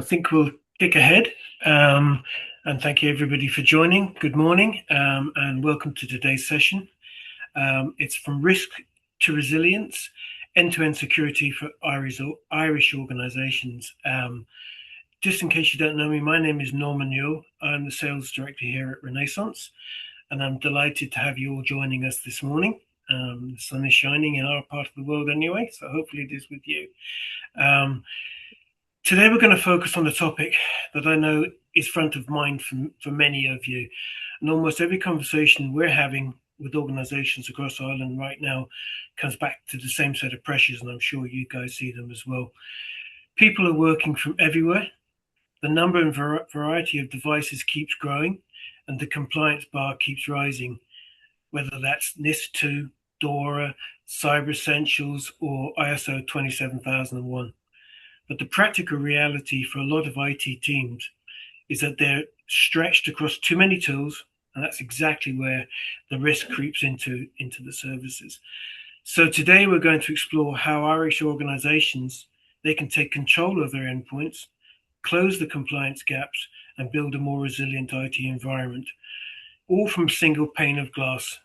I think we'll kick ahead. And thank you everybody for joining. Good morning, and welcome to today's session. It's from risk to resilience, end-to-end security for Irish organizations. Just in case you don't know me, my name is Norman Newell. I'm the sales director here at Renaissance, and I'm delighted to have you all joining us this morning. The sun is shining in our part of the world anyway, so hopefully it is with you. Today we're going to focus on a topic that I know is front of mind for many of you. And almost every conversation we're having with organizations across Ireland right now comes back to the same set of pressures, and I'm sure you guys see them as well. People are working from everywhere. The number and variety of devices keeps growing, and the compliance bar keeps rising, whether that's NIS2, DORA, Cyber Essentials, or ISO 27001. But the practical reality for a lot of IT teams is that they're stretched across too many tools, and that's exactly where the risk creeps into the services. So today we're going to explore how Irish organizations, they can take control of their endpoints, close the compliance gaps, and build a more resilient IT environment, all from a single pane of glass.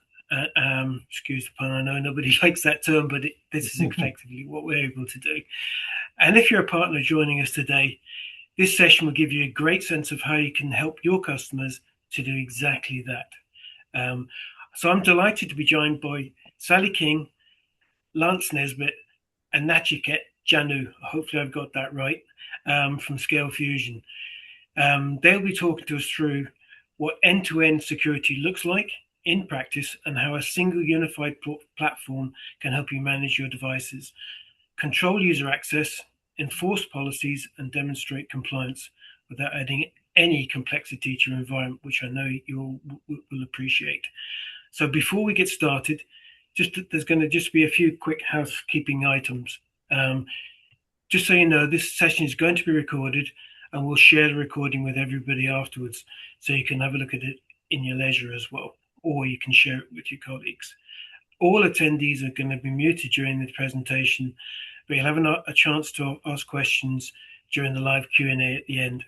Excuse the pun, I know nobody likes that term, but this is effectively what we're able to do. And if you're a partner joining us today, this session will give you a great sense of how you can help your customers to do exactly that. So I'm delighted to be joined by Sally King, Lance Nesbitt, and Nachiket Janu. Hopefully I've got that right, from Scalefusion. They'll be talking to us through what end-to-end security looks like in practice and how a single unified platform can help you manage your devices, control user access, enforce policies, and demonstrate compliance without adding any complexity to your environment, which I know you will appreciate. So before we get started, there's going to just be a few quick housekeeping items. Just so you know, this session is going to be recorded, and we'll share the recording with everybody afterwards, so you can have a look at it in your leisure as well, or you can share it with your colleagues. All attendees are going to be muted during the presentation, but you'll have a chance to ask questions during the live Q&A at the end.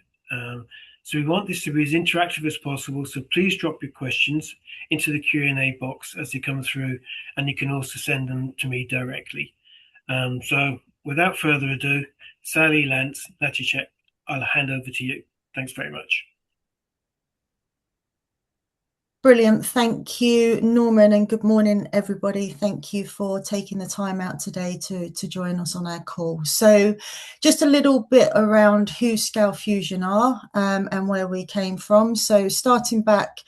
So we want this to be as interactive as possible, so please drop your questions into the Q&A box as they come through, and you can also send them to me directly. So without further ado, Sally, Lance, Nachiket, I'll hand over to you. Thanks very much. Brilliant. Thank you, Norman, and good morning, everybody. Thank you for taking the time out today to join us on our call. So just a little bit around who Scalefusion are and where we came from. So starting back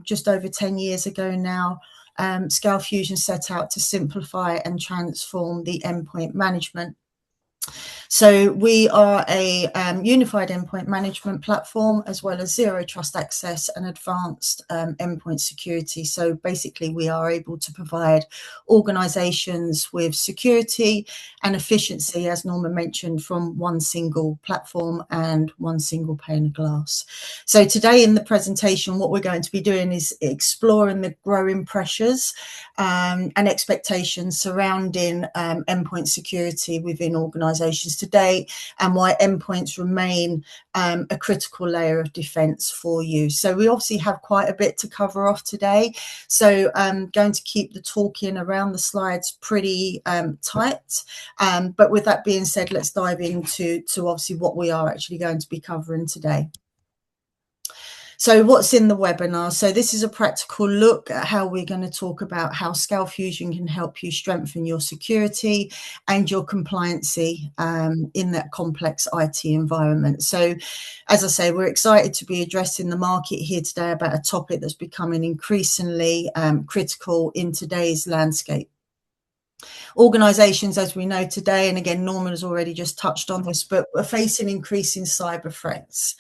just over 10 years ago now, Scalefusion set out to simplify and transform the endpoint management. So we are a unified endpoint management platform, as well as zero trust access and advanced endpoint security. So basically we are able to provide organizations with security and efficiency, as Norman mentioned, from one single platform and one single pane of glass. So today in the presentation, what we're going to be doing is exploring the growing pressures and expectations surrounding endpoint security within organizations today, and why endpoints remain a critical layer of defense for you. So we obviously have quite a bit to cover off today. So I'm going to keep the talking around the slides pretty tight. But with that being said, let's dive into obviously what we are actually going to be covering today. So what's in the webinar? So this is a practical look at how we're going to talk about how Scalefusion can help you strengthen your security and your compliancy in that complex IT environment. So as I say, we're excited to be addressing the market here today about a topic that's becoming increasingly critical in today's landscape. Organizations, as we know today, and again, Norman has already just touched on this, but we're facing increasing cyber threats.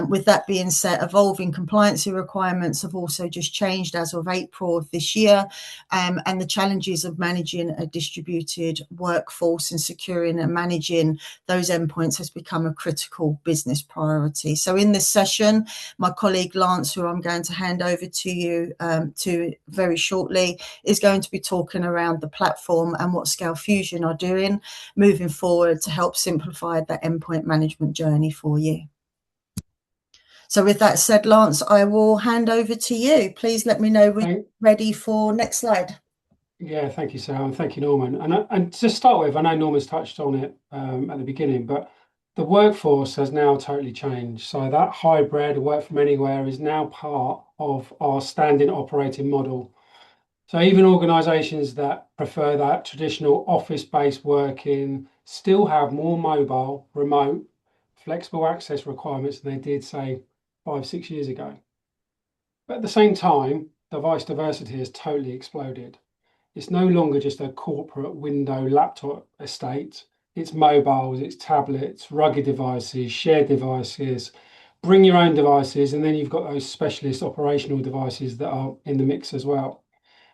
With that being said, evolving compliance requirements have also just changed as of April of this year, and the challenges of managing a distributed workforce and securing and managing those endpoints has become a critical business priority. So in this session, my colleague Lance, who I'm going to hand over to you to very shortly, is going to be talking around the platform platform and what Scalefusion are doing moving forward to help simplify that endpoint management journey for you. So with that said, Lance, I will hand over to you. Please let me know when you're ready for next slide. Yeah, thank you, Sarah, and thank you, Norman. And to start with, I know Norman's touched on it at the beginning, but the workforce has now totally changed. So that hybrid work from anywhere is now part of our standing operating model. So even organisations that prefer that traditional office-based working still have more mobile, remote, flexible access requirements than they did, say, 5-6 years ago. But at the same time, device diversity has totally exploded. It's no longer just a corporate window laptop estate. It's mobiles, it's tablets, rugged devices, shared devices, bring your own devices, and then you've got those specialist operational devices that are in the mix as well.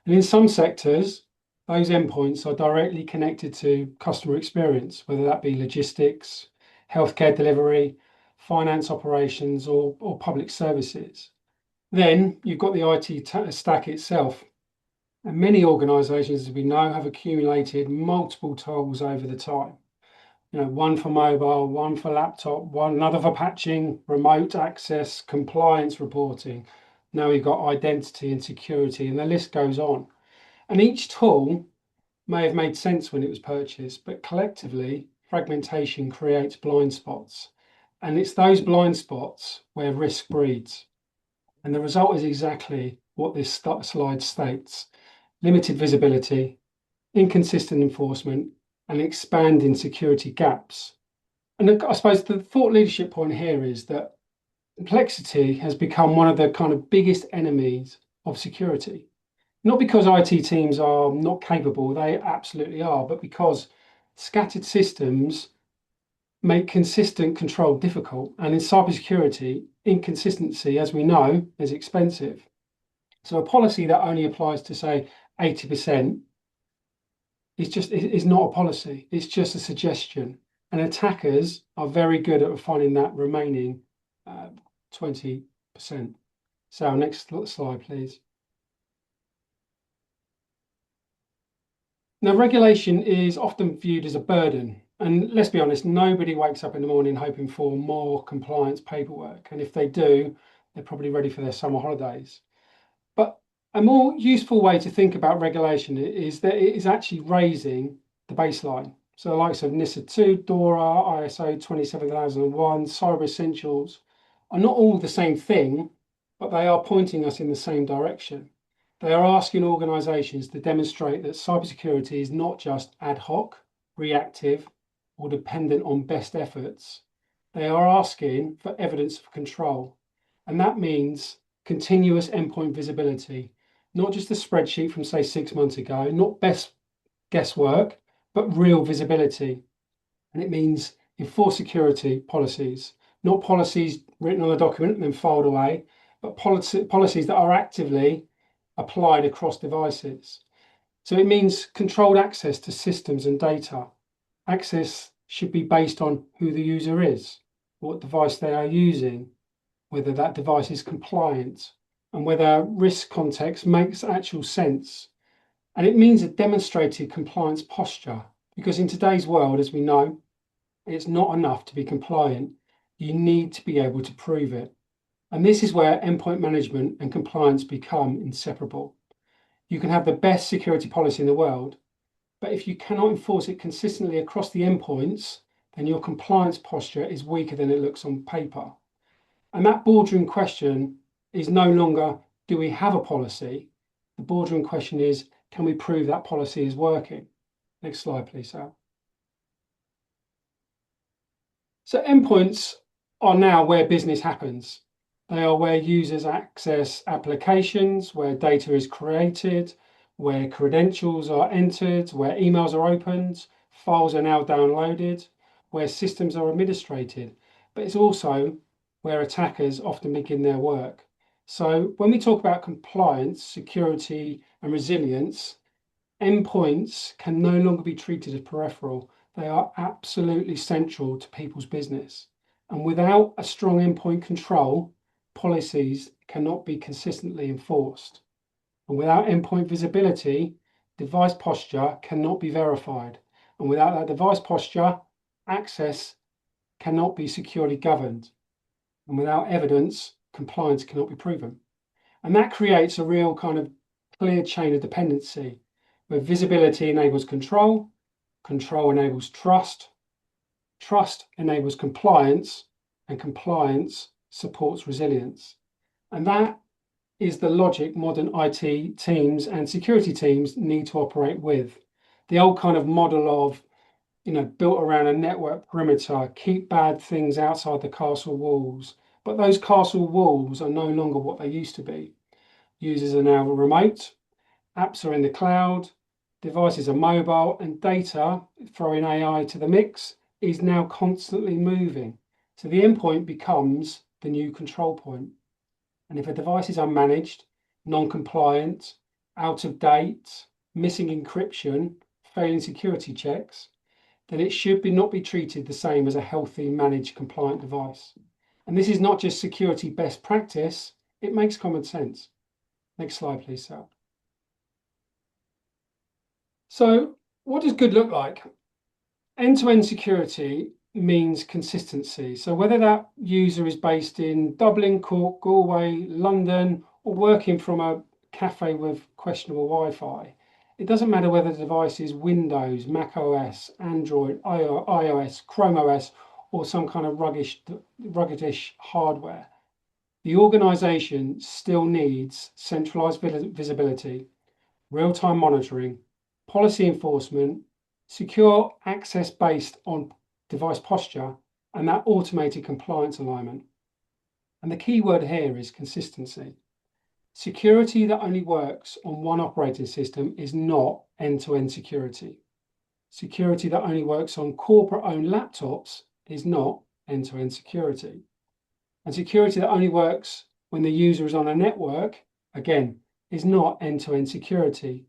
And in some sectors, those endpoints are directly connected to customer experience, whether that be logistics, healthcare delivery, finance operations, or public services. Then you've got the IT stack itself. And many organisations, as we know, have accumulated multiple tools over the time. One for mobile, one for laptop, another for patching, remote access, compliance reporting. Now we've got identity and security, and the list goes on. And each tool may have made sense when it was purchased, but collectively, fragmentation creates blind spots. And it's those blind spots where risk breeds. And the result is exactly what this slide states: limited visibility, inconsistent enforcement, and expanding security gaps. And I suppose the thought leadership point here is that complexity has become one of the kind of biggest enemies of security. Not because IT teams are not capable, they absolutely are, but because scattered systems make consistent control difficult. And in cybersecurity, inconsistency, as we know, is expensive. So a policy that only applies to, say, 80% is not a policy. It's just a suggestion. And attackers are very good at finding that remaining 20%. So next slide, please. Now, regulation is often viewed as a burden. And let's be honest, nobody wakes up in the morning hoping for more compliance paperwork. And if they do, they're probably ready for their summer holidays. But a more useful way to think about regulation is that it is actually raising the baseline. So the likes of NISA 2, DORA, ISO 27001, Cyber Essentials are not all the same thing, but they are pointing us in the same direction. They are asking organisations to demonstrate that cybersecurity is not just ad hoc, reactive, or dependent on best efforts. They are asking for evidence of control. And that means continuous endpoint visibility, not just a spreadsheet from, say, 6 months ago, not best guesswork, but real visibility. And it means enforce security policies, not policies written on a document and then filed away, but policies that are actively applied across devices. So it means controlled access to systems and data. Access should be based on who the user is, what device they are using, whether that device is compliant, and whether risk context makes actual sense. And it means a demonstrated compliance posture, because in today's world, as we know, it's not enough to be compliant. You need to be able to prove it. And this is where endpoint management and compliance become inseparable. You can have the best security policy in the world, but if you cannot enforce it consistently across the endpoints, then your compliance posture is weaker than it looks on paper. And that boardroom question is no longer, do we have a policy? The boardroom question is, can we prove that policy is working? Next slide, please, Sal. So endpoints are now where business happens. They are where users access applications, where data is created, where credentials are entered, where emails are opened, files are now downloaded, where systems are administrated. But it's also where attackers often begin their work. So when we talk about compliance, security, and resilience, endpoints can no longer be treated as peripheral. They are absolutely central to people's business. And without a strong endpoint control, policies cannot be consistently enforced. And without endpoint visibility, device posture cannot be verified. And without that device posture, access cannot be securely governed. And without evidence, compliance cannot be proven. And that creates a real kind of clear chain of dependency, where visibility enables control, control enables trust, trust enables compliance, and compliance supports resilience. And that is the logic modern IT teams and security teams need to operate with. The old kind of model of, built around a network perimeter, keep bad things outside the castle walls. But those castle walls are no longer what they used to be. Users are now remote, apps are in the cloud, devices are mobile, and data, throwing AI to the mix, is now constantly moving. So the endpoint becomes the new control point. And if a device is unmanaged, non-compliant, out of date, missing encryption, failing security checks, then it should not be treated the same as a healthy, managed, compliant device. And this is not just security best practice, it makes common sense. Next slide, please, Sal. So what does good look like? End-to-end security means consistency. So whether that user is based in Dublin, Cork, Galway, London, or working from a cafe with questionable Wi-Fi, it doesn't matter whether the device is Windows, Mac OS, Android, iOS, Chrome OS, or some kind of ruggedish hardware. The organization still needs centralized visibility, real-time monitoring, policy enforcement, secure access based on device posture, and that automated compliance alignment. And the key word here is consistency. Security that only works on one operating system is not end-to-end security. Security that only works on corporate-owned laptops is not end-to-end security. And security that only works when the user is on a network, again, is not end-to-end security.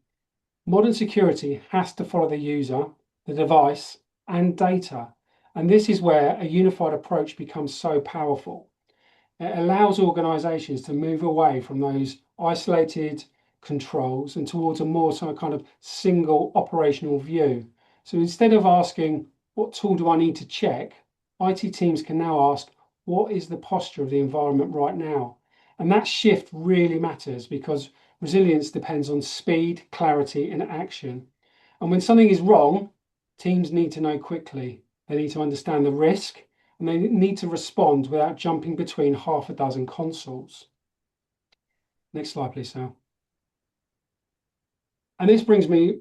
Modern security has to follow the user, the device, and data. And this is where a unified approach becomes so powerful. It allows organizations to move away from those isolated controls and towards a more sort of kind of single operational view. So instead of asking, what tool do I need to check? IT teams can now ask, what is the posture of the environment right now? And that shift really matters because resilience depends on speed, clarity, and action. And when something is wrong, teams need to know quickly. They need to understand the risk, and they need to respond without jumping between half a dozen consoles. Next slide, please, Sal. And this brings me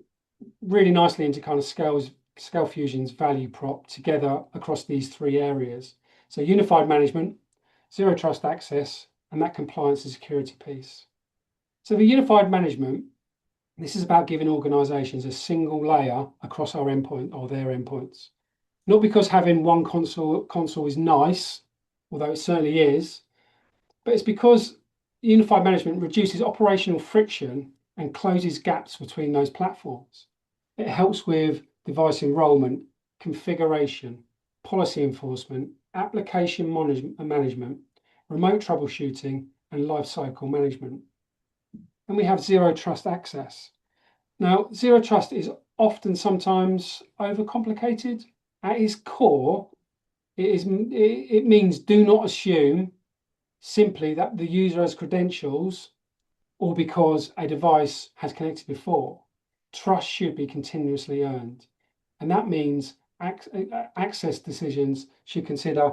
really nicely into kind of Scalefusion's value prop together across these three areas. So unified management, zero trust access, and that compliance and security piece. So the unified management, this is about giving organizations a single layer across our endpoint or their endpoints. Not because having one console is nice, although it certainly is, but it's because unified management reduces operational friction and closes gaps between those platforms. It helps with device enrollment, configuration, policy enforcement, application management, remote troubleshooting, and lifecycle management. And we have zero trust access. Now, zero trust is often sometimes overcomplicated. At its core, it means do not assume simply that the user has credentials or because a device has connected before. Trust should be continuously earned. And that means access decisions should consider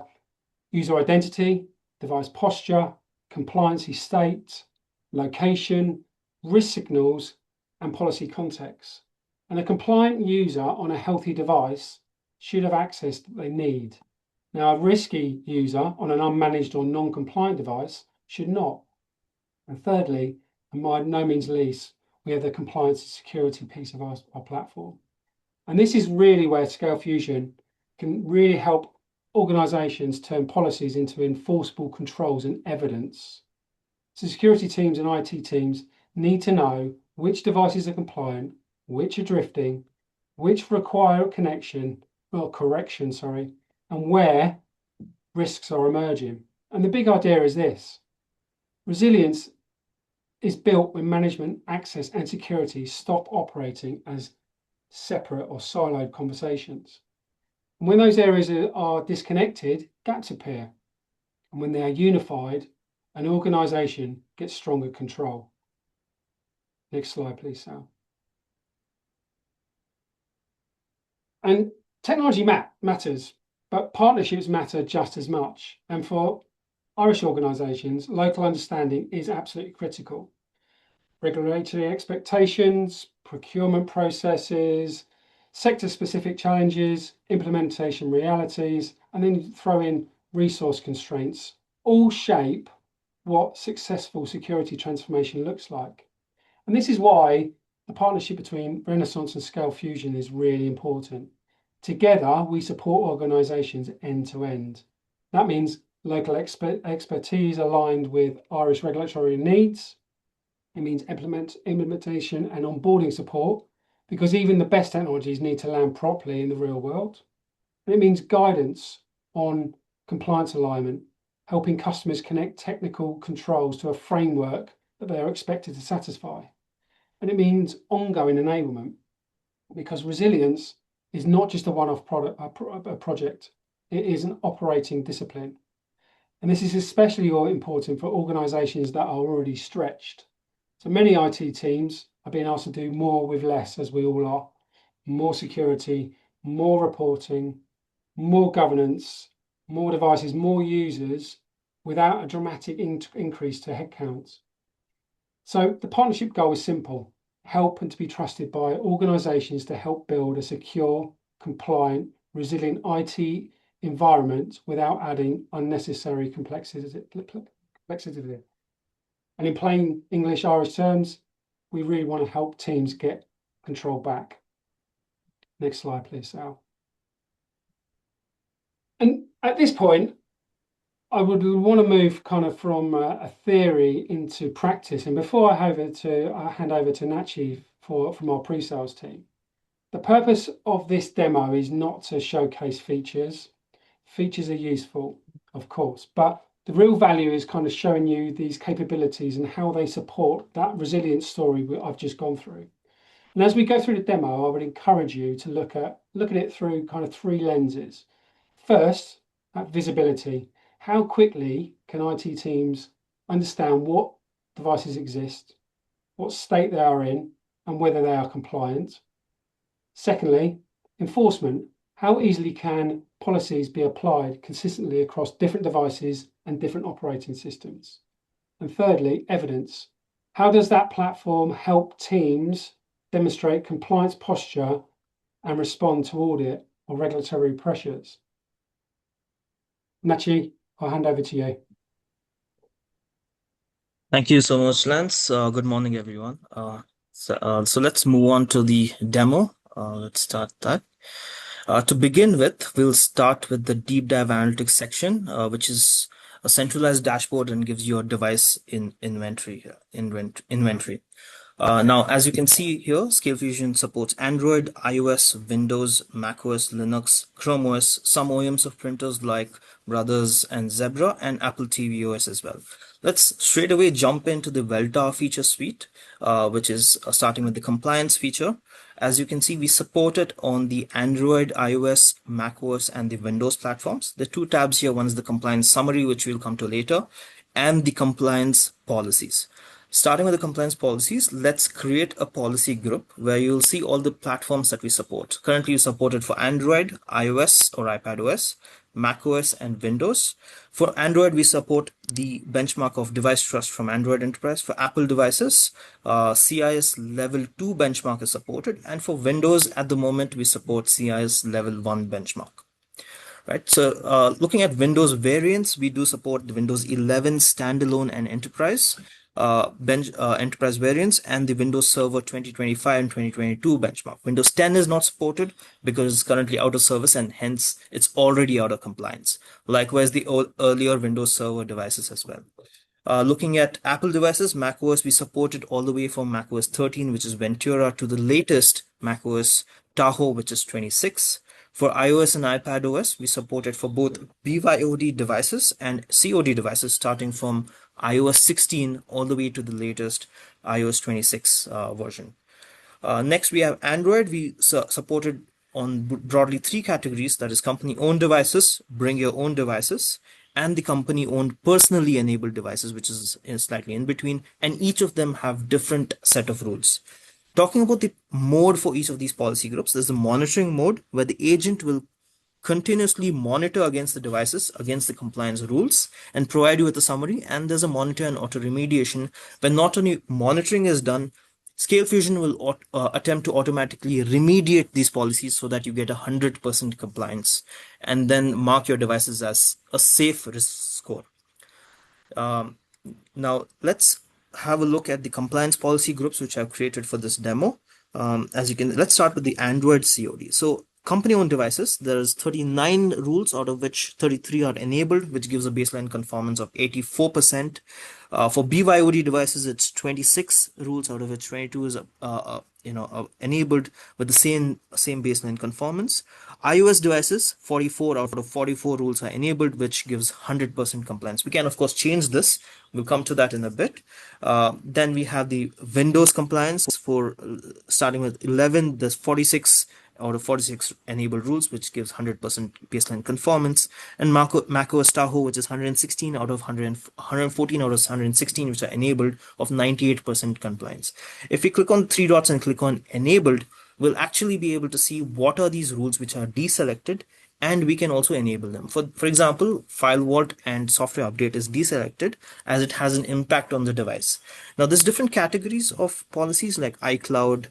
user identity, device posture, compliancy state, location, risk signals, and policy context. And a compliant user on a healthy device should have access that they need. Now, a risky user on an unmanaged or non-compliant device should not. And thirdly, and by no means least, we have the compliance and security piece of our platform. And this is really where Scalefusion can really help organizations turn policies into enforceable controls and evidence. So security teams and IT teams need to know which devices are compliant, which are drifting, which require correction, and where risks are emerging. And the big idea is this: resilience is built when management, access, and security stop operating as separate or siloed conversations. And when those areas are disconnected, gaps appear. And when they are unified, an organization gets stronger control. Next slide, please, Sal. And technology matters, but partnerships matter just as much. And for Irish organisations, local understanding is absolutely critical. Regulatory expectations, procurement processes, sector-specific challenges, implementation realities, and then you throw in resource constraints, all shape what successful security transformation looks like. And this is why the partnership between Renaissance and Scalefusion is really important. Together, we support organisations end to end. That means local expertise aligned with Irish regulatory needs. It means implementation and onboarding support, because even the best technologies need to land properly in the real world. And it means guidance on compliance alignment, helping customers connect technical controls to a framework that they are expected to satisfy. And it means ongoing enablement, because resilience is not just a one-off project, it is an operating discipline. And this is especially important for organisations that are already stretched. So many IT teams are being asked to do more with less, as we all are. More security, more reporting, more governance, more devices, more users, without a dramatic increase to headcounts. So the partnership goal is simple: help and to be trusted by organisations to help build a secure, compliant, resilient IT environment without adding unnecessary complexity. And in plain English Irish terms, we really want to help teams get control back. Next slide, please, Sal. And at this point, I would want to move kind of from a theory into practice. And before I hand over to Nachi from our pre-sales team, the purpose of this demo is not to showcase features. Features are useful, of course, but the real value is kind of showing you these capabilities and how they support that resilience story I've just gone through. And as we go through the demo, I would encourage you to look at it through kind of three lenses. First, at visibility. How quickly can IT teams understand what devices exist, what state they are in, and whether they are compliant? Secondly, enforcement. How easily can policies be applied consistently across different devices and different operating systems? And thirdly, evidence. How does that platform help teams demonstrate compliance posture and respond to audit or regulatory pressures? Nachi, I'll hand over to you. Thank you so much, Lance. Good morning, everyone. So let's move on to the demo. Let's start that. To begin with, we'll start with the deep dive analytics section, which is a centralized dashboard and gives you a device in inventory. Now, as you can see here, Scalefusion supports Android, iOS, Windows, macOS, Linux, Chrome OS, some OEMs of printers like Brothers and Zebra, and Apple TV OS as well. Let's straight away jump into the Welltower feature suite, which is starting with the compliance feature. As you can see, we support it on the Android, iOS, macOS, and the Windows platforms. The two tabs here, one is the compliance summary, which we'll come to later, and the compliance policies. Starting with the compliance policies, let's create a policy group where you'll see all the platforms that we support. Currently, you support it for Android, iOS or iPadOS, macOS, and Windows. For Android, we support the benchmark of device trust from Android Enterprise. For Apple devices, CIS level 2 benchmark is supported. And for Windows, at the moment, we support CIS level 1 benchmark. Right. So looking at Windows variants, we do support the Windows 11 standalone and enterprise enterprise variants, and the Windows Server 2025 and 2022 benchmark. Windows 10 is not supported because it's currently out of service and hence it's already out of compliance. Likewise, the earlier Windows Server devices as well. Looking at Apple devices, macOS, we supported all the way from macOS 13, which is Ventura, to the latest macOS Tahoe, which is 26. For iOS and iPadOS, we support it for both BYOD devices and COD devices, starting from iOS 16 all the way to the latest iOS 26 version. Next, we have Android. We supported on broadly three categories, that is company-owned devices, bring your own devices, and the company-owned personally enabled devices, which is slightly in between, and each of them have different set of rules. Talking about the mode for each of these policy groups, there's the monitoring mode where the agent will continuously monitor against the devices, against the compliance rules, and provide you with a summary. And there's a monitor and auto remediation where not only monitoring is done, Scalefusion will attempt to automatically remediate these policies so that you get 100% compliance and then mark your devices as a safe risk score. Now let's have a look at the compliance policy groups which I've created for this demo. Let's start with the Android COD. So company-owned devices, there's 39 rules, out of which 33 are enabled, which gives a baseline conformance of 84%. For BYOD devices, it's 26 rules, out of which 22 is enabled with the same baseline conformance. iOS devices, 44 out of 44 rules are enabled, which gives 100% compliance. We can, of course, change this. We'll come to that in a bit. Then we have the Windows compliance for starting with 11. There's 46 out of 46 enabled rules, which gives 100% baseline conformance, and macOS Tahoe, which is 116 out of 114 out of 116, which are enabled, of 98% compliance. If we click on three dots and click on enabled, we'll actually be able to see what are these rules which are deselected, and we can also enable them. For example, file vault and software update is deselected as it has an impact on the device. Now there's different categories of policies like iCloud.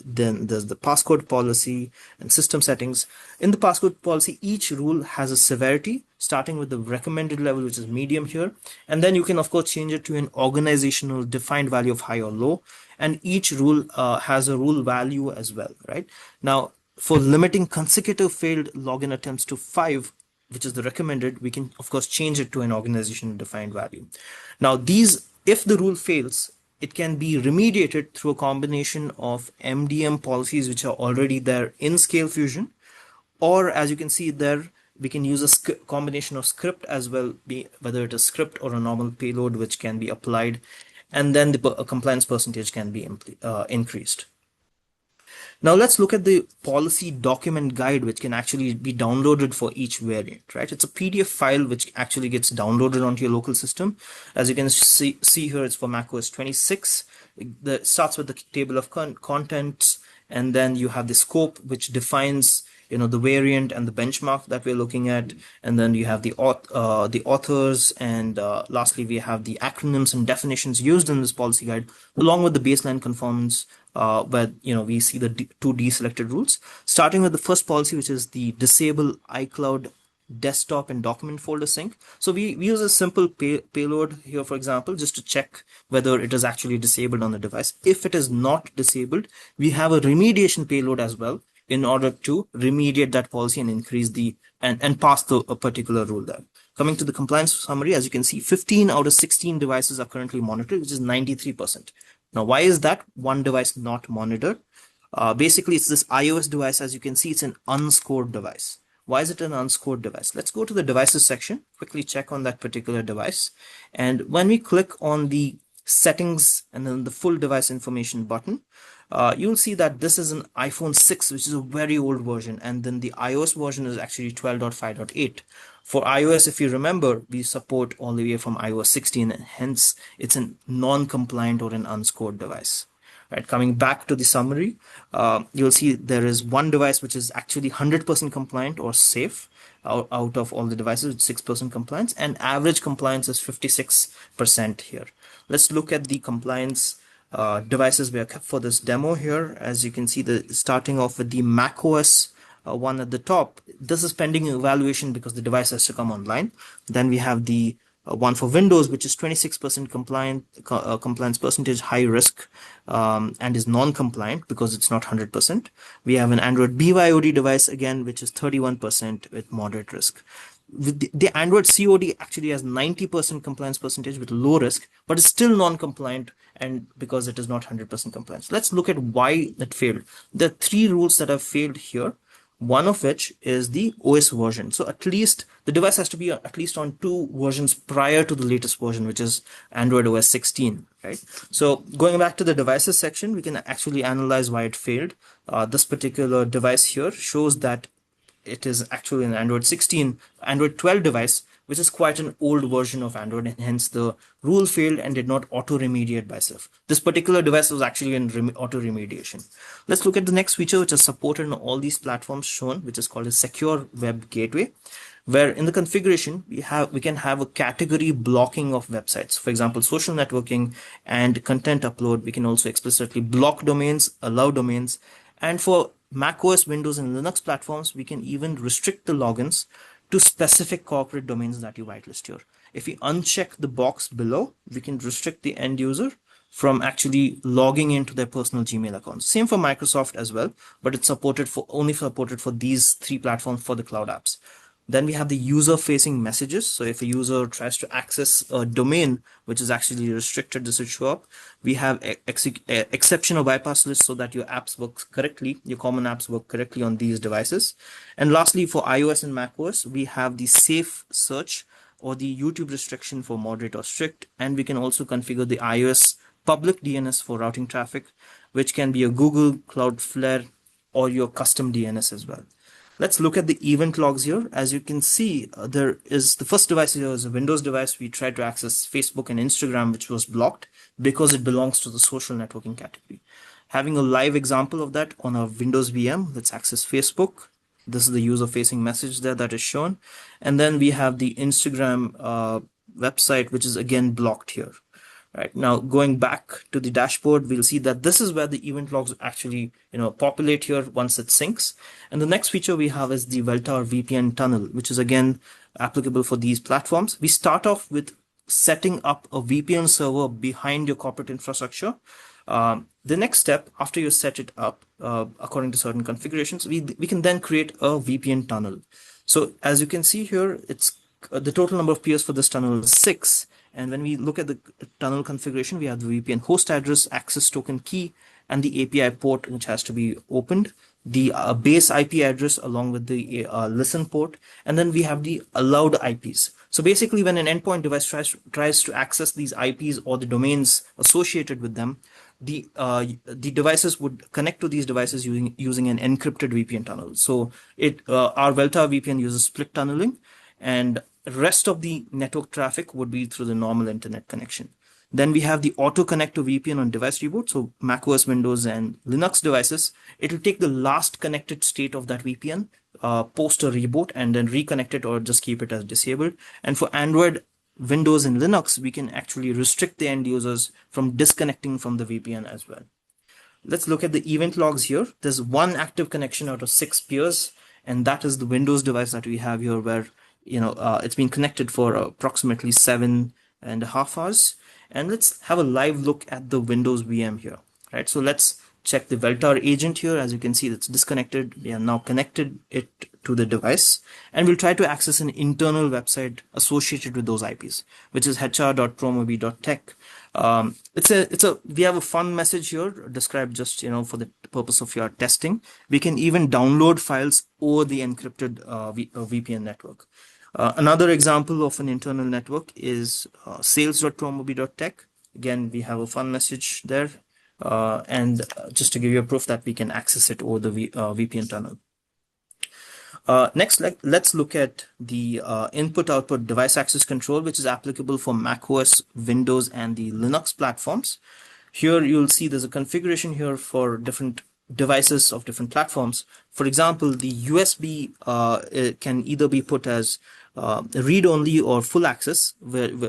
Then there's the passcode policy and system settings. In the passcode policy, each rule has a severity, starting with the recommended level, which is medium here. And then you can, of course, change it to an organizational defined value of high or low. And each rule has a rule value as well, right? Now, for limiting consecutive failed login attempts to 5, which is the recommended, we can, of course, change it to an organizational defined value. Now, if the rule fails, it can be remediated through a combination of MDM policies which are already there in Scalefusion, or as you can see there, we can use a combination of script as well, whether it is script or a normal payload which can be applied, and then the compliance percentage can be increased. Now let's look at the policy document guide, which can actually be downloaded for each variant, right? It's a PDF file which actually gets downloaded onto your local system. As you can see here, it's for macOS 26. It starts with the table of contents, and then you have the scope, which defines the variant and the benchmark that we're looking at, and then you have the authors, and lastly we have the acronyms and definitions used in this policy guide, along with the baseline conformance, where we see the two deselected rules, starting with the first policy, which is the disable iCloud desktop and document folder sync. So we use a simple payload here, for example, just to check whether it is actually disabled on the device. If it is not disabled, we have a remediation payload as well, in order to remediate that policy and increase and pass a particular rule there. Coming to the compliance summary, as you can see, 15 out of 16 devices are currently monitored, which is 93%. Now, why is that one device not monitored? Basically, it's this iOS device. As you can see, it's an unscored device. Why is it an unscored device? Let's go to the devices section, quickly check on that particular device. And when we click on the settings and then the full device information button, you'll see that this is an iPhone 6, which is a very old version, and then the iOS version is actually 12.5.8. For iOS, if you remember, we support all the way from iOS 16, and hence it's a non-compliant or an unscored device. Right, coming back to the summary, you'll see there is one device which is actually 100% compliant or safe out of all the devices with 6% compliance, and average compliance is 56% here. Let's look at the compliance devices we have kept for this demo here. As you can see, starting off with the macOS one at the top, this is pending evaluation because the device has to come online. Then we have the one for Windows, which is 26% compliance percentage, high risk, and is non-compliant because it's not 100%. We have an Android BYOD device again, which is 31% with moderate risk. The Android COD actually has 90% compliance percentage with low risk, but it's still non-compliant, and because it is not 100% compliance. Let's look at why that failed. There are three rules that have failed here. one of which is the OS version. So at least the device has to be at least on 2 versions prior to the latest version, which is Android OS 16, right? So going back to the devices section, we can actually analyze why it failed. This particular device here shows that it is actually an Android 12 device, which is quite an old version of Android, and hence the rule failed and did not auto remediate by itself. This particular device was actually in auto remediation. Let's look at the next feature, which is supported on all these platforms shown, which is called a secure web gateway, where in the configuration we can have a category blocking of websites. For example, social networking and content upload. We can also explicitly block domains, allow domains, and for macOS, Windows, and Linux platforms, we can even restrict the logins to specific corporate domains that you whitelist here. If we uncheck the box below, we can restrict the end user from actually logging into their personal Gmail accounts. Same for Microsoft as well, but it's only supported for these 3 platforms for the cloud apps. Then we have the user-facing messages. So if a user tries to access a domain which is actually restricted, this will show up. We have exception or bypass lists so that your apps work correctly, your common apps work correctly on these devices. And lastly, for iOS and macOS, we have the safe search or the YouTube restriction for moderate or strict. And we can also configure the iOS public DNS for routing traffic, which can be a Google, Cloudflare, or your custom DNS as well. Let's look at the event logs here. As you can see, there is the first device here is a Windows device. We tried to access Facebook and Instagram, which was blocked because it belongs to the social networking category. Having a live example of that on a Windows VM, let's access Facebook. This is the user-facing message there that is shown. And then we have the Instagram website, which is again blocked here. Right now, going back to the dashboard, we'll see that this is where the event logs actually, populate here once it syncs. And the next feature we have is the Welltower VPN tunnel, which is again applicable for these platforms. We start off with setting up a VPN server behind your corporate infrastructure. The next step, after you set it up, according to certain configurations, we can then create a VPN tunnel. So as you can see here, it's the total number of peers for this tunnel is 6. And when we look at the tunnel configuration, we have the VPN host address, access token key, and the API port, which has to be opened, the base IP address along with the listen port, and then we have the allowed IPs. So basically, when an endpoint device tries to access these IPs or the domains associated with them, the devices would connect to these devices using an encrypted VPN tunnel. So our Welltower VPN uses split tunneling, and rest of the network traffic would be through the normal internet connection. Then we have the auto connect to VPN on device reboot. So macOS, Windows, and Linux devices, it will take the last connected state of that VPN, post a reboot, and then reconnect it or just keep it as disabled. And for Android, Windows, and Linux, we can actually restrict the end users from disconnecting from the VPN as well. Let's look at the event logs here. There's one active connection out of 6 peers, and that is the Windows device that we have here, where it's been connected for approximately 7.5 hours. And let's have a live look at the Windows VM here, right? So let's check the Welltower agent here. As you can see, it's disconnected. We have now connected it to the device, and we'll try to access an internal website associated with those IPs, which is hr.promobi.tech. We have a fun message here described just, for the purpose of your testing. We can even download files over the encrypted VPN network. Another example of an internal network is sales.promobi.tech. Again, we have a fun message there. And just to give you a proof that we can access it over the VPN tunnel. Next, let's look at the input-output device access control, which is applicable for macOS, Windows, and the Linux platforms. Here, you'll see there's a configuration here for different devices of different platforms. For example, the USB it can either be put as read-only or full access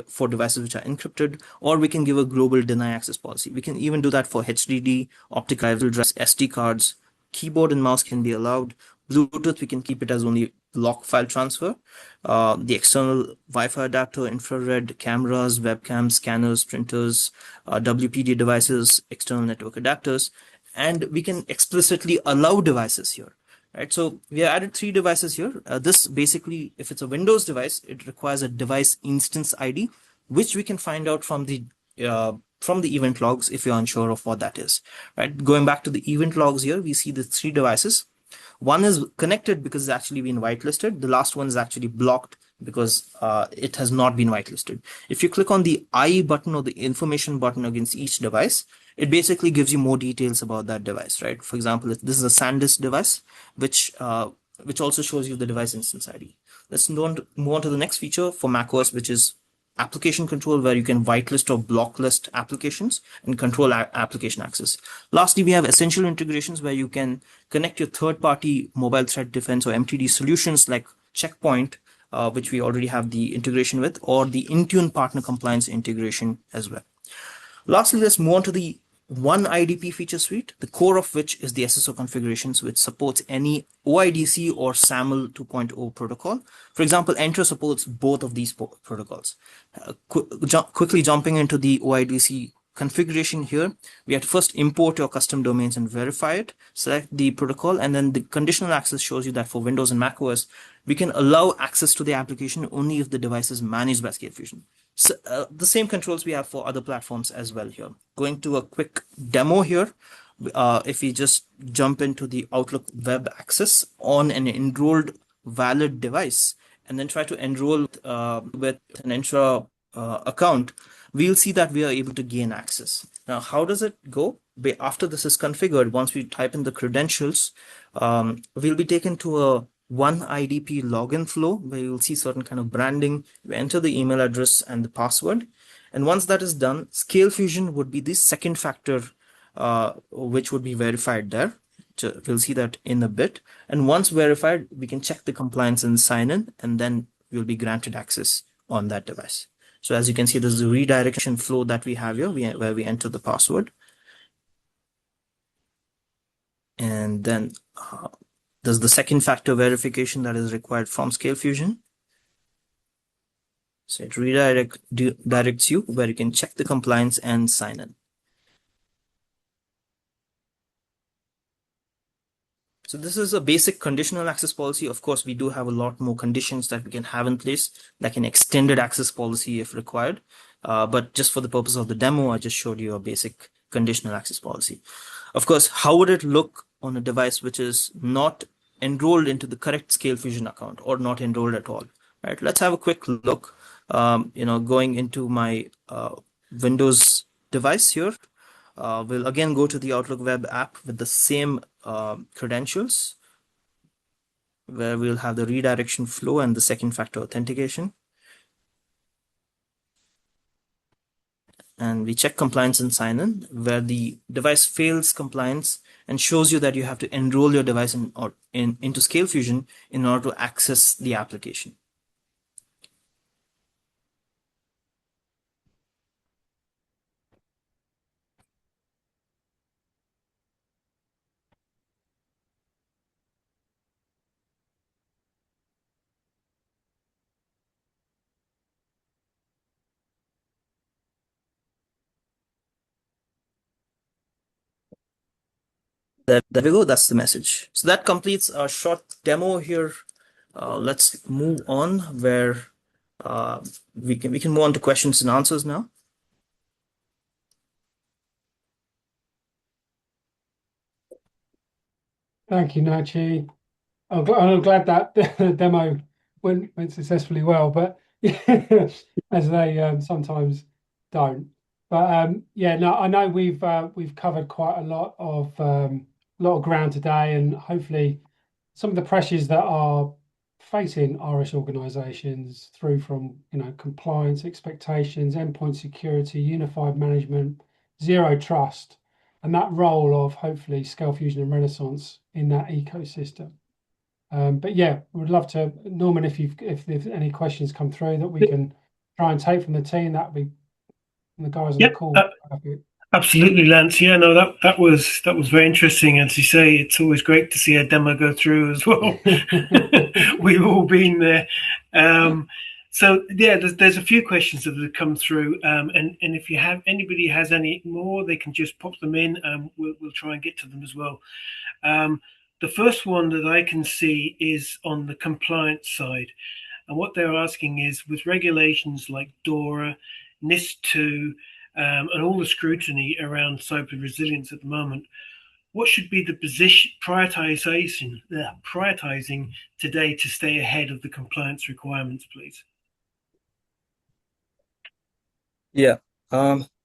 for devices which are encrypted, or we can give a global deny access policy. We can even do that for HDD, optical address, SD cards, keyboard and mouse can be allowed. Bluetooth, we can keep it as only block file transfer. The external Wi-Fi adapter, infrared cameras, webcams, scanners, printers, WPD devices, external network adapters, and we can explicitly allow devices here. Right, so we have added 3 devices here. This basically, if it's a Windows device, it requires a device instance ID, which we can find out from the event logs if you're unsure of what that is. Right, going back to the event logs here, we see the 3 devices. One is connected because it's actually been whitelisted. The last one is actually blocked because it has not been whitelisted. If you click on the I button or the information button against each device, it basically gives you more details about that device, right? For example, if this is a SanDisk device, which also shows you the device instance ID. Let's move on to the next feature for macOS, which is application control, where you can whitelist or blocklist applications and control application access. Lastly, we have essential integrations where you can connect your third-party mobile threat defense or MTD solutions like Checkpoint, which we already have the integration with, or the Intune partner compliance integration as well. Lastly, let's move on to the one IDP feature suite, the core of which is the SSO configurations, which supports any OIDC or SAML 2.0 protocol. For example, Entra supports both of these protocols. Quickly jumping into the OIDC configuration here, we have to first import your custom domains and verify it, select the protocol, and then the conditional access shows you that for Windows and macOS, we can allow access to the application only if the device is managed by Scalefusion. So, the same controls we have for other platforms as well here. Going to a quick demo here. If we just jump into the Outlook web access on an enrolled valid device and then try to enroll with an Entra account, we'll see that we are able to gain access. Now, how does it go? After this is configured, once we type in the credentials, we'll be taken to a one IDP login flow where you'll see certain kind of branding. You enter the email address and the password. And once that is done, Scalefusion would be the second factor which would be verified there. So we'll see that in a bit. And once verified, we can check the compliance and sign in, and then we'll be granted access on that device. So as you can see, there's a redirection flow that we have here where we enter the password. And then there's the second factor verification that is required from Scalefusion. So it redirects you where you can check the compliance and sign in. So this is a basic conditional access policy. Of course, we do have a lot more conditions that we can have in place, like an extended access policy if required. But just for the purpose of the demo, I just showed you a basic conditional access policy. Of course, how would it look on a device which is not enrolled into the correct Scalefusion account or not enrolled at all? Right. Let's have a quick look. Going into my Windows device here. We'll again go to the Outlook web app with the same credentials, where we'll have the redirection flow and the second factor authentication. And we check compliance and sign in, where the device fails compliance and shows you that you have to enroll your device into Scalefusion in order to access the application. There we go. That's the message. So that completes our short demo here. Let's move on where we can move on to questions and answers now. Thank you, Nachi. I'm glad that the demo went successfully well, but as they sometimes don't. But yeah, no, I know we've covered quite a lot of ground today, and hopefully some of the pressures that are facing Irish organisations through from compliance expectations, endpoint security, unified management, zero trust, and that role of hopefully Scalefusion and Renaissance in that ecosystem. But yeah, we'd love to, Norman, if there's any questions come through that we can try and take from the team, that'd be the guys on the call. Absolutely, Lance. Yeah, no, that was very interesting. As you say, it's always great to see a demo go through as well. We've all been there. So yeah, there's a few questions that have come through, and if anybody has any more, they can just pop them in. We'll try and get to them as well. The first one that I can see is on the compliance side, and what they're asking is, with regulations like DORA, NIS2, and all the scrutiny around cyber resilience at the moment, what should be the position prioritizing today to stay ahead of the compliance requirements, please? Yeah.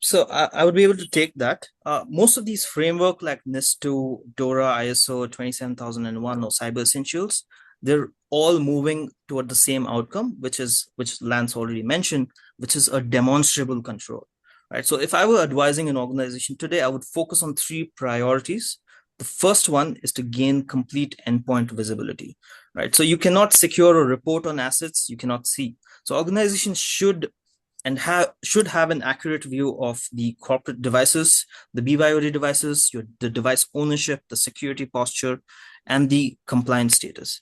So I would be able to take that. Most of these framework like NIST2, DORA, ISO 27001, or Cyber Essentials, they're all moving toward the same outcome, which Lance already mentioned, which is a demonstrable control. Right. So if I were advising an organization today, I would focus on three priorities. The first one is to gain complete endpoint visibility. Right. So you cannot secure a report on assets you cannot see. So organizations should have an accurate view of the corporate devices, the BYOD devices, the device ownership, the security posture, and the compliance status.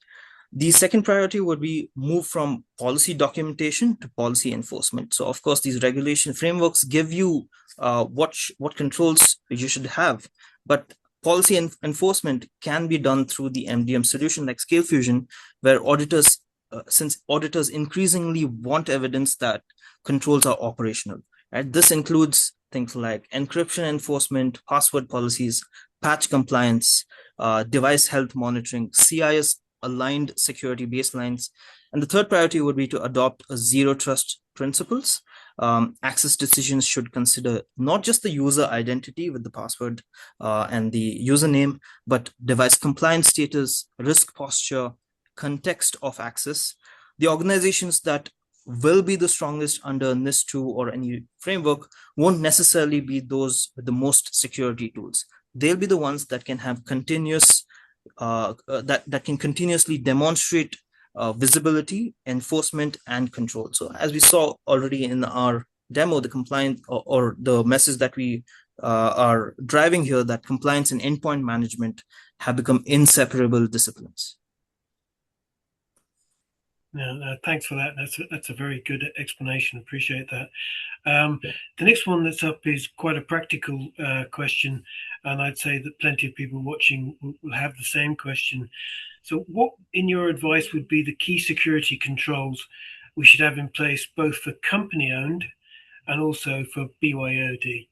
The second priority would be move from policy documentation to policy enforcement. So, of course, these regulation frameworks give you what controls you should have, but policy enforcement can be done through the MDM solution like Scalefusion, where since auditors increasingly want evidence that controls are operational. Right? This includes things like encryption enforcement, password policies, patch compliance, device health monitoring, CIS aligned security baselines. And the third priority would be to adopt a zero trust principles. Access decisions should consider not just the user identity with the password and the username, but device compliance status, risk posture, context of access. The organizations that will be the strongest under NIST2 or any framework won't necessarily be those with the most security tools. They'll be the ones that can have continuous that can continuously demonstrate visibility, enforcement, and control. So as we saw already in our demo, the compliance or the message that we are driving here, that compliance and endpoint management have become inseparable disciplines. No, thanks for that. That's a very good explanation. Appreciate that. The next one that's up is quite a practical question, and I'd say that plenty of people watching will have the same question. So what, in your advice, would be the key security controls we should have in place, both for company-owned and also for BYOD?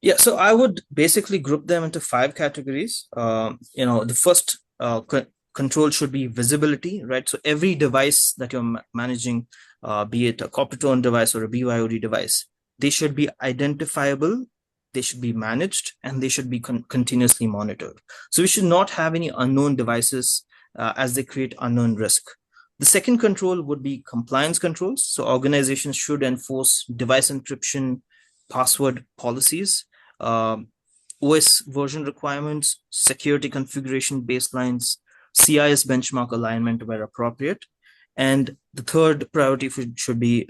Yeah, so I would basically group them into 5 categories. The first control should be visibility, right? So every device that you're managing, be it a corporate-owned device or a BYOD device, they should be identifiable, they should be managed, and they should be continuously monitored. So we should not have any unknown devices as they create unknown risk. The second control would be compliance controls. So organizations should enforce device encryption, password policies, OS version requirements, security configuration baselines, CIS benchmark alignment where appropriate. And the third priority should be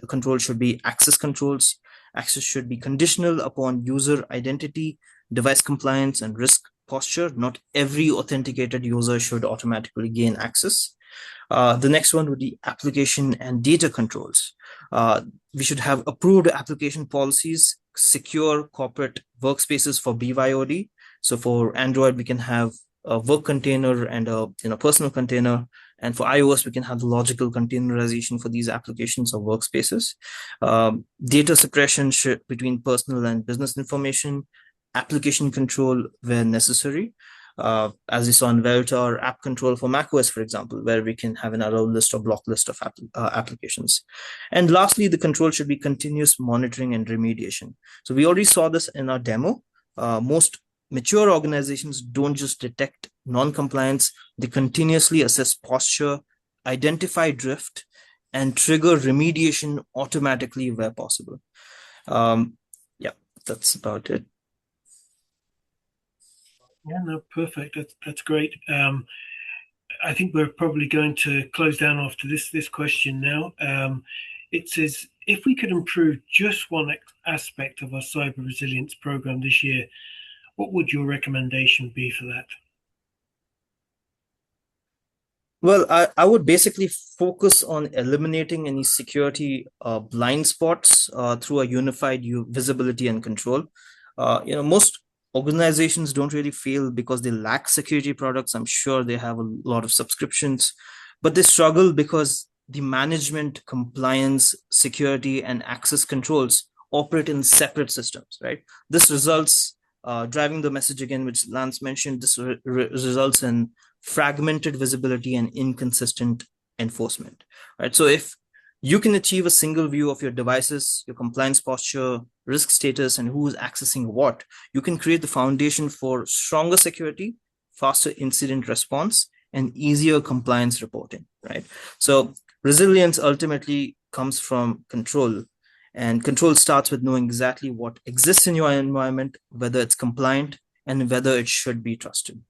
access controls. Access should be conditional upon user identity, device compliance, and risk posture. Not every authenticated user should automatically gain access. The next one would be application and data controls. We should have approved application policies, secure corporate workspaces for BYOD. So for Android, we can have a work container and a personal container. And for iOS, we can have the logical containerization for these applications or workspaces. Data suppression between personal and business information, application control where necessary. As we saw in Verita, or app control for macOS, for example, where we can have an allow list or block list of applications. And lastly, the control should be continuous monitoring and remediation. So we already saw this in our demo. Most mature organizations don't just detect non-compliance, they continuously assess posture, identify drift, and trigger remediation automatically where possible. Yeah, that's about it. Yeah, no, perfect. That's great. I think we're probably going to close down after this question now. It says, if we could improve just one aspect of our cyber resilience program this year, what would your recommendation be for that? Well, I would basically focus on eliminating any security blind spots through a unified visibility and control. Most organizations don't really fail because they lack security products. I'm sure they have a lot of subscriptions, but they struggle because the management, compliance, security, and access controls operate in separate systems, right? This results driving the message again, which Lance mentioned, this results in fragmented visibility and inconsistent enforcement, right? So if you can achieve a single view of your devices, your compliance posture, risk status, and who is accessing what, you can create the foundation for stronger security, faster incident response, and easier compliance reporting, right? So resilience ultimately comes from control, and control starts with knowing exactly what exists in your environment, whether it's compliant, and whether it should be trusted.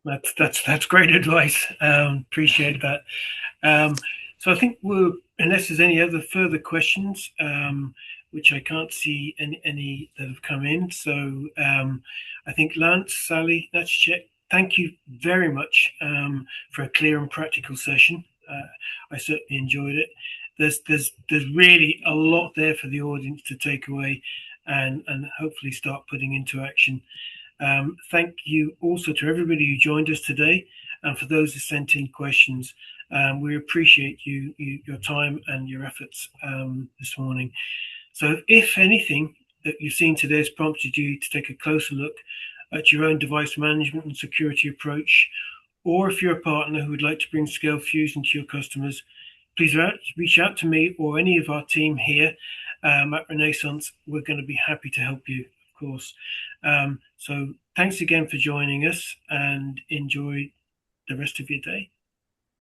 That's great advice. Appreciate that. So I think unless there's any other further questions, which I can't see any that have come in. So I think Lance, Sally, that's check. Thank you very much for a clear and practical session. I certainly enjoyed it. There's really a lot there for the audience to take away and hopefully start putting into action. Thank you also to everybody who joined us today, and for those who sent in questions. We appreciate your time and your efforts this morning. So if anything that you've seen today has prompted you to take a closer look at your own device management and security approach, or if you're a partner who would like to bring Scalefusion to your customers, please reach out to me or any of our team here at Renaissance. We're going to be happy to help you, of course. So thanks again for joining us, and enjoy the rest of your day.